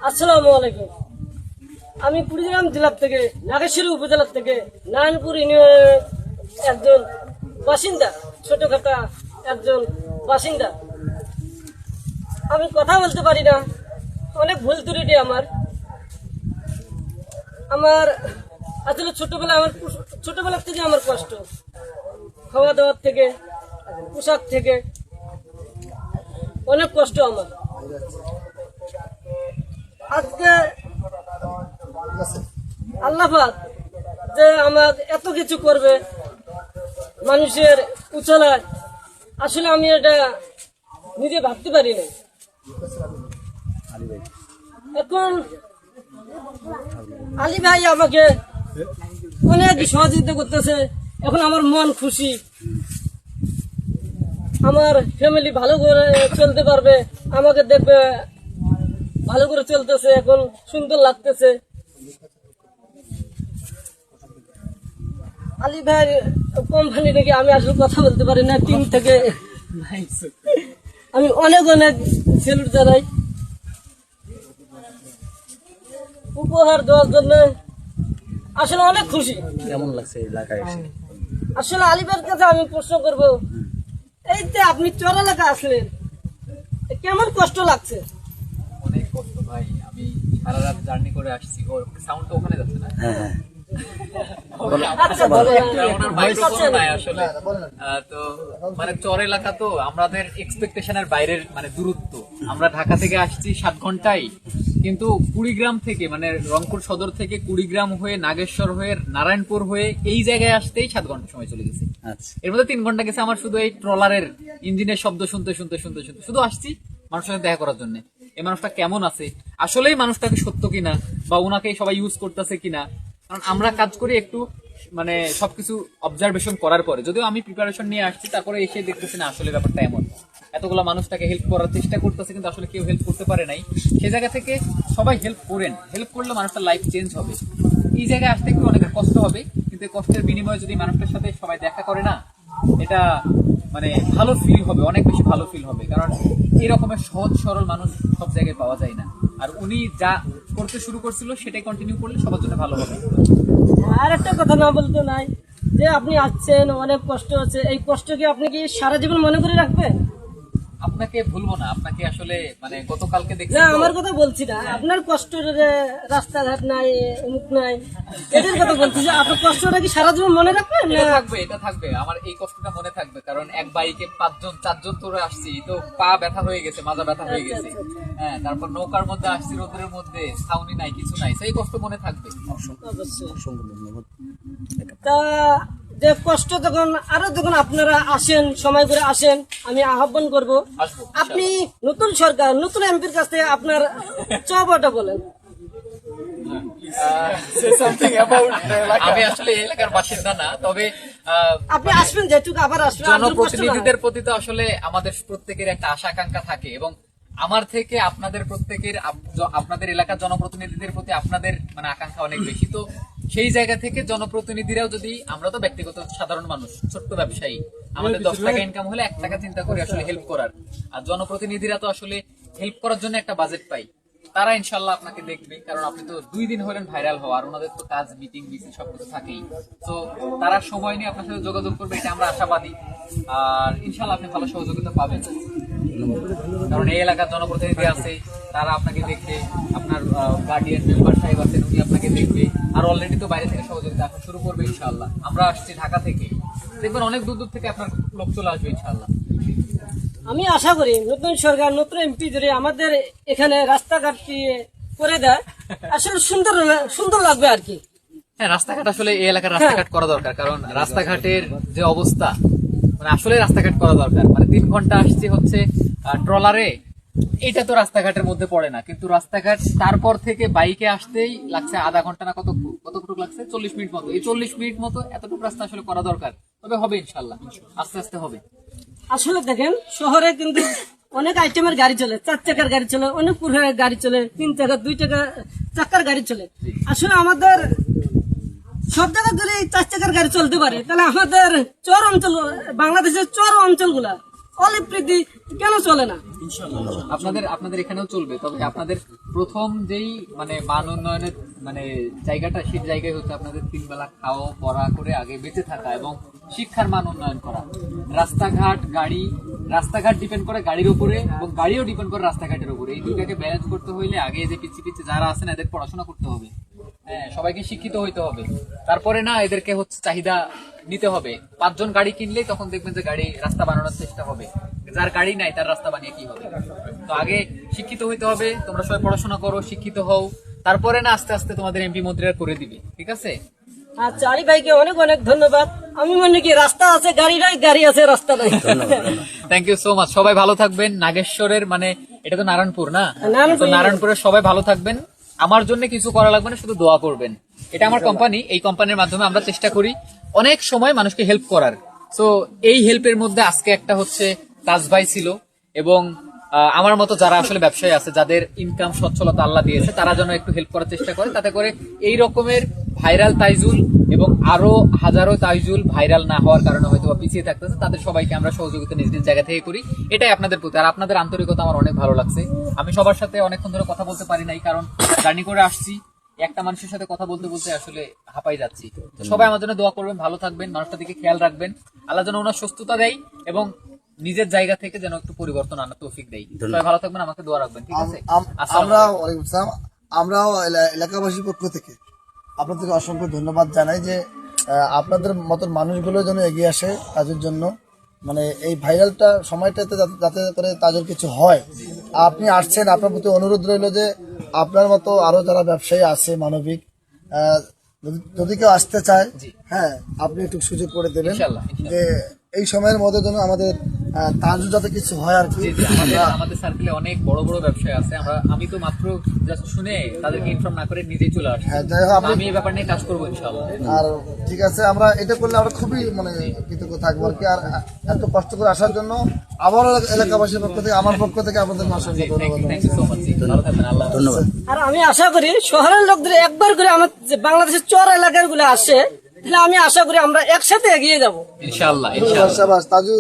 আসসালামু আলাইকুম। আমি কুড়িগ্রাম জেলার থেকে নাগেশ্বরী উপজেলার থেকে নারায়ণপুর ইউনিয়নের একজন বাসিন্দা, ছোটখাটা একজন বাসিন্দা। আমি কথা বলতে পারি না, অনেক ভুল ত্রুটি আমার আসলে ছোটবেলার থেকে আমার কষ্ট, খাওয়া দাওয়ার থেকে, পোশাক থেকে অনেক কষ্ট আমার। আজকে আল্লাহ পাক যে আমার এত কিছু করবে মানুষের উচলায়, আসলে আমি এটা নিজে ভাবতে পারি না। এখন আলী ভাই আমাকে অনেক সহযোগিতা করতেছে, এখন আমার মন খুশি, আমার ফ্যামিলি ভালো করে চলতে পারবে, আমাকে দেখবে ভালো করে চলতেছে, এখন সুন্দর লাগতেছে। আলী ভাই কোম্পানি থেকে আমি আসলে কথা বলতে পারি না, টিম থেকে আমি অনেক অনেক সেলুট জানাই উপহার দেওয়ার জন্য। আসলে অনেক খুশি। কেমন লাগছে এলাকায় এসে? আসলে আলী ভাইয়ের কাছে আমি প্রশ্ন করব, এই যে আপনি চর এলাকা আসলেন, কেমন কষ্ট লাগছে? অনেক কষ্ট ভাই, আমি সারা রাত জার্নি করে আসছি। সাউন্ড তো ওখানে যাচ্ছে না? হ্যাঁ, আচ্ছা, বলেন। ওনার মাইক্রোফোন নাই আসলে। তো মানে চর এলাকা তো আমাদের এক্সপেকটেশনের বাইরের মানে দূরত্ব। আমরা ঢাকা থেকে আসছি 7 ঘন্টায়, কিন্তু কুড়িগ্রাম থেকে মানে রংপুর সদর থেকে কুড়িগ্রাম হয়ে নাগেশ্বর হয়ে নারায়ণপুর হয়ে এই জায়গায় আসতেই 7 ঘন্টা সময় চলে গেছে। আচ্ছা। এর মধ্যে 3 ঘন্টা গেছে আমার শুধু এই ট্রলারের ইঞ্জিনের শব্দ শুনতে শুনতে শুনতে শুনতে শুধু আসছি মানুষের সাথে দেখা করার জন্য। এই মানুষটা কেমন আছে, আসলেই মানুষটাকে সত্য কিনা, বা ওনাকে সবাই ইউজ করতেছে কিনা। কারণ আমরা কাজ করি একটু মানে সবকিছু অবজারভেশন করার পরে, যদিও আমি প্রিপারেশন নিয়ে আসছি, তারপরে এসে দেখতেছি না আসলে ব্যাপারটা এমন। এতগুলো মানুষটাকে হেল্প করার চেষ্টা করতেছে, কিন্তু আসলে কেউ হেল্প করতে পারে নাই। সেই জায়গা থেকে সবাই হেল্প করেন, হেল্প করলে মানুষটার লাইফ চেঞ্জ হবে। এই জায়গায় আসতে একটু অনেক কষ্ট হবে, কিন্তু কষ্টের বিনিময়ে যদি মানুষটার সাথে সবাই দেখা করে না, এটা মানে ভালো ফিল হবে, অনেক বেশি ভালো ফিল হবে। কারণ এই রকমের সহজ সরল মানুষ সব জায়গায় পাওয়া যায় না। আর উনি যা করতে শুরু করছিল সেটাই কন্টিনিউ করলে সবার জন্য ভালো হবে। আর একটা কথা না বলতে নাই, যে আপনি আসছেন, অনেক কষ্ট আছে, এই কষ্টকে আপনি কি সারা জীবন মনে করে রাখবেন? আপনাকে ভুলবো না, আপনাকে আসলে মানে গতকালকে দেখছি না, তো। আমার কথা বলছি না, আপনার কষ্টের যে রাস্তাঘাট নাই, অমুক নাই, এদের কথা বলছি, যে আপনার কষ্টটা কি সারা জীবন মনে রাখবেন? এটা থাকবে, এটা থাকবে, আমার এই কষ্টটা মনে থাকবে। কারণ এক বাইকে 5-4 জন তোরে আসছি, তো পা ব্যথা হয়ে গেছে, মাজা ব্যথা হয়ে গেছে। হ্যাঁ, তারপর নৌকার মধ্যে আসছি, রোদের মধ্যে, ছাউনি নাই, কিছু নাই, সেই কষ্ট মনে থাকবে। অবশ্যই। অসংখ্য ধন্যবাদ। তা যে কষ্ট যখন আপনারা আসেন, সময় করে আসেন, আমি আহ্বান করব, আসবো। আপনি নতুন সরকার, নতুন এমপির কাছ থেকে আপনার চাওয়াটা বলেন। আমি আসলে এই এলাকার বাসিন্দা না, তবে আপনি আসবেন, যেটুকু আবার আসবেন, জনপ্রতিনিধিদের প্রতি তো আসলে আমাদের প্রত্যেকের একটা আশা আকাঙ্ক্ষা থাকে, এবং আমার থেকে আপনাদের প্রত্যেকের আপনাদের এলাকার জনপ্রতিনিধিদের প্রতি আপনাদের মানে আকাঙ্ক্ষা অনেক বেশি। তো সেই জায়গা থেকে জনপ্রতিনিধিরাও যদি, আমরা তো ব্যক্তিগত সাধারণ মানুষ, ছোট্ট ব্যবসায়ী, আমাদের 10 টাকা ইনকাম হলে 1 টাকা চিন্তা করি আসলে হেল্প করার। আর জনপ্রতিনিধিরা তো আসলে হেল্প করার জন্য একটা বাজেট পাই। তারা ইনশাল্লাহ আপনাকে দেখবে, কারণ আপনি তো 2 দিন হলেন ভাইরাল হওয়া, আর ওনাদের তো কাজ, মিটিং, মিছিল সবকিছু থাকেই। তো তারা সময় নিয়ে আপনার সাথে যোগাযোগ করবে, এটা আমরা আশাবাদী। আর ইনশাল্লাহ আপনি ভালো সহযোগিতা পাবেন, কারণ এই এলাকার জনপ্রতিনিধি আছে, তারা আপনাকে দেখবে, আপনার গার্ডিয়ান মেম্বার সাহেব আছেন, উনি আপনাকে দেখবে। আর অলরেডি তো বাইরে থেকে সহযোগিতা আসা শুরু করবে ইনশাল্লাহ। আমরা আসছি ঢাকা থেকে, দেখবেন অনেক দূর দূর থেকে আপনার লোক চলে আসবে ইনশাল্লাহ। আমি আশা করি নতুন সরকার, নতুন এমপি যদি আমাদের এখানে রাস্তাঘাট করে দেয়, আসলে সুন্দর লাগবে আর কি। হ্যাঁ, রাস্তাঘাট আসলে এই এলাকার রাস্তাঘাট করা দরকার, কারণ রাস্তাঘাটের যে অবস্থা, মানে আসলে রাস্তাঘাট করা দরকার। মানে 3 ঘন্টা আসছে হচ্ছে ট্রলারে, এটা তো রাস্তাঘাটের মধ্যে পড়ে না, কিন্তু রাস্তাঘাট তারপর থেকে বাইকে আসতেই লাগছে আধা ঘন্টা না কতটুকু লাগছে, 40 মিনিট মতো। এই 40 মিনিট মতো এতটুকু রাস্তা আসলে করা দরকার, তবে হবে ইনশাল্লাহ, আস্তে আস্তে হবে। আসলে দেখেন, শহরে কিন্তু অনেক আইটেমের গাড়ি চলে, 4 চাকার গাড়ি চলে, অনেক পুরনের গাড়ি চলে, 3 চাকা 2 চাকার গাড়ি চলে। আসলে আমাদের সব জায়গায় যদি 4 চাকার গাড়ি চলতে পারে, তাহলে আমাদের চর অঞ্চল, বাংলাদেশের চর অঞ্চলগুলা অলিপ্রীতি কেন চলে না? আপনাদের আপনাদের এখানেও চলবে, তবে আপনাদের প্রথম যেই মানে মান উন্নয়নের মানে জায়গাটা, সেই জায়গায় হচ্ছে আপনাদের 3 বেলা খাওয়া পড়া করে আগে বেঁচে থাকা এবং শিক্ষার মান উন্নয়ন করা। রাস্তাঘাট ডিপেন্ড করে গাড়ির উপরে এবং গাড়িও ডিপেন্ড করে রাস্তাঘাটের উপরে। এই দুটাকে ব্যালেন্স করতে হইলে আগে যে পিছিয়ে যারা আছেন এদের পড়াশোনা করতে হবে, হ্যাঁ, সবাইকে শিক্ষিত হইতে হবে, তারপরে না এদেরকে হচ্ছে চাহিদা নিতে হবে। 5 জন গাড়ি কিনলেই তখন দেখবেন যে গাড়ি রাস্তা বানানোর চেষ্টা হবে, যার গাড়ি নাই তার রাস্তা বানিয়ে কি হবে। তো আগে শিক্ষিত হইতে হবে, তোমরা সবাই পড়াশোনা করো, শিক্ষিত হও, তারপরে না আস্তে আস্তে তোমাদের এমপি মন্ত্রীরা করে দিবে, ঠিক আছে? আচ্ছা, আলী ভাইকে অনেক অনেক ধন্যবাদ। আমি মনে কি রাস্তা আছে গাড়ি নাই, গাড়ি আছে রাস্তা নাই। Thank you so much. সবাই ভালো থাকবেন। নাগেশ্বরের মানে এটা তো নারায়ণপুর না, নারায়ণপুর। তো নারায়ণপুরের সবাই ভালো থাকবেন। আমার জন্য কিছু করা লাগবে না, শুধু দোয়া করবেন। এটা আমার কোম্পানি, এই কোম্পানির মাধ্যমে আমরা চেষ্টা করি অনেক সময় মানুষকে হেল্প করার। সো এই হেল্পের মধ্যে আজকে একটা হচ্ছে তাজ ভাই ছিল, এবং আমার মতো যারা আসলে ব্যবসায়ী আছে, যাদের ইনকাম সচ্ছলতা আল্লাহ দিয়েছে, তারা যেন একটু হেল্প করার চেষ্টা করে, তাতে করে এই রকমের ভাইরাল তাইজুল এবং আরো হাজারো তাইজুল ভাইরাল না হওয়ার কারণে হয়তো পিছিয়ে থাকতেছে, তাদের সবাইকে আমরা সহযোগিতা নিজ নিজ জায়গা থেকে করি। এটাই আপনাদের প্রতি। আর আপনাদের আন্তরিকতা আমার অনেক ভালো লাগছে। আমি সবার সাথে অনেকক্ষণ ধরে কথা বলতে পারি নাই, কারণ জার্নি করে আসছি, একটা মানুষের সাথে কথা বলতে বলতে আসলে হাঁপাই যাচ্ছি। তো সবাই আমার জন্য দোয়া করবেন, ভালো থাকবেন, মানুষটার দিকে খেয়াল রাখবেন, আল্লাহ যেন ওনার সুস্থতা দেয় এবং নিজের জায়গা থেকে যেন একটু পরিবর্তন আনার তৌফিক দেয়। সবাই ভালো থাকবেন, আমাকে দোয়া রাখবেন, ঠিক আছে? আমরাও এলাকাবাসীর পক্ষ থেকে আপনাদেরকে অসংখ্য ধন্যবাদ জানাই যে আপনাদের মতন মানুষগুলো যেন এগিয়ে আসে তাদের জন্য, মানে এই ভাইরালটা সময়টাতে যাতে করে তাদের কিছু হয়। আপনি আসছেন, আপনার প্রতি অনুরোধ রইল যে আপনার মতো আরো যারা ব্যবসায়ী আছে মানবিক, যদি কেউ আসতে চায়, হ্যাঁ, আপনি একটু সুযোগ করে দেবেন ইনশাআল্লাহ। যে এই সময়ের মধ্যে যেন আমাদের তাজু যাতে কিছু হয় আর কি। আমাদের সার্কেলে অনেক বড় বড় ব্যবসায়ী আছে, আমি তো মাত্র জাস্ট শুনে তাদেরকে ইনফর্ম না করে নিজেই চলে আসি। হ্যাঁ, যাই হোক, আমি এই ব্যাপার নিয়ে কাজ করবো ইনশাআল্লাহ। আর ঠিক আছে, আমরা এটা করলে আমরা খুবই মানে কৃতজ্ঞ থাকবো আর কি। আর এত কষ্ট করে আসার জন্য আবারও এলাকাবাসীর পক্ষ থেকে, আমার পক্ষ থেকে আপনাদের অসংখ্য ধন্যবাদ। Thank you so much. ভালো থাকবেন, আল্লাহ হাফেজ। ধন্যবাদ। আর আমি আশা করি শহরের লোকদের একবার করে আমার যে বাংলাদেশের চর এলাকার গুলো আসে, তাহলে আমি আশা করি আমরা একসাথে এগিয়ে যাব। ইনশাআল্লাহ ইনশাআল্লাহ। শাবাশ তাজু।